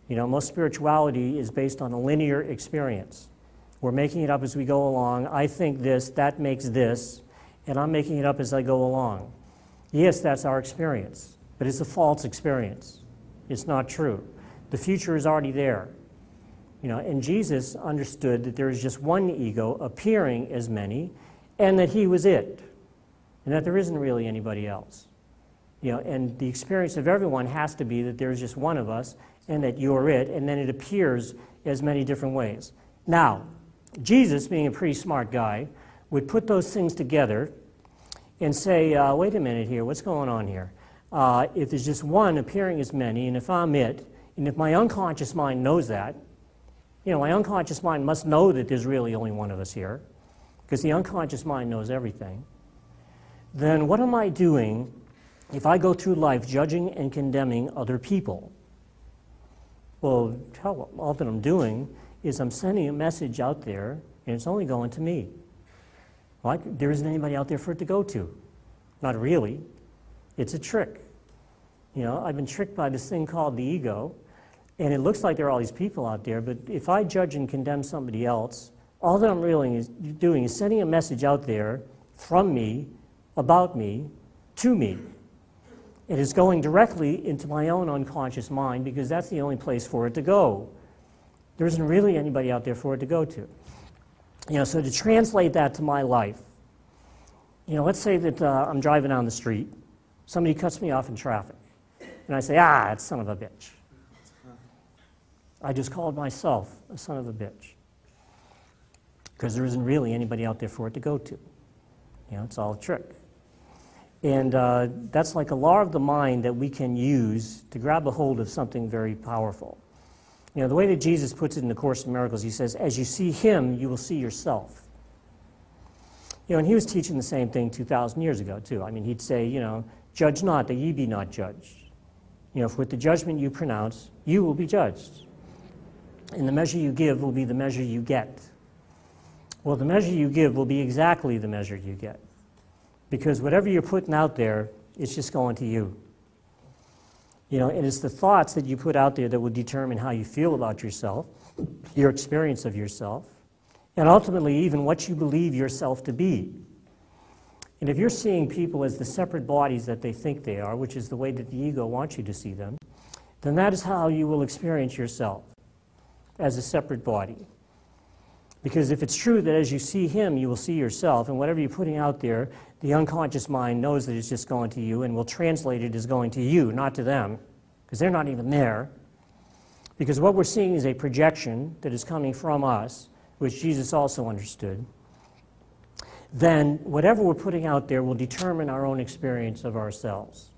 You know, most spirituality is based on a linear experience. We're making it up as we go along. I think this, that makes this, and I'm making it up as I go along. Yes, that's our experience, but it's a false experience. It's not true. The future is already there. You know, and Jesus understood that there is just one ego appearing as many, and that he was it, and that there isn't really anybody else. You know, and the experience of everyone has to be that there's just one of us, and that you're it, and then it appears as many different ways. Now, Jesus, being a pretty smart guy, would put those things together and say, wait a minute here, what's going on here? If there's just one appearing as many, and if I'm it, and if my unconscious mind knows that, you know, my unconscious mind must know that there's really only one of us here, because the unconscious mind knows everything, then what am I doing if I go through life judging and condemning other people? Well, all that I'm doing is I'm sending a message out there, and it's only going to me. Well, there isn't anybody out there for it to go to. Not really. It's a trick. You know, I've been tricked by this thing called the ego, and it looks like there are all these people out there, but if I judge and condemn somebody else, all that I'm really doing is sending a message out there from me, about me, to me. It is going directly into my own unconscious mind, because that's the only place for it to go. There isn't really anybody out there for it to go to. You know, so to translate that to my life, you know, let's say that I'm driving down the street, somebody cuts me off in traffic, and I say, that son of a bitch. I just called myself a son of a bitch, because there isn't really anybody out there for it to go to. You know, it's all a trick. And that's like a law of the mind that we can use to grab a hold of something very powerful. You know, the way that Jesus puts it in the Course in Miracles, he says, as you see him, you will see yourself. You know, and he was teaching the same thing 2,000 years ago, too. I mean, he'd say, you know, judge not, that ye be not judged. You know, for with the judgment you pronounce, you will be judged. And the measure you give will be the measure you get. Well, the measure you give will be exactly the measure you get. Because whatever you're putting out there, it's just going to you. You know, and it's the thoughts that you put out there that will determine how you feel about yourself, your experience of yourself, and ultimately even what you believe yourself to be. And if you're seeing people as the separate bodies that they think they are, which is the way that the ego wants you to see them, then that is how you will experience yourself, as a separate body. Because if it's true that as you see him, you will see yourself, and whatever you're putting out there, the unconscious mind knows that it's just going to you and will translate it as going to you, not to them, because they're not even there. Because what we're seeing is a projection that is coming from us, which Jesus also understood. Then whatever we're putting out there will determine our own experience of ourselves.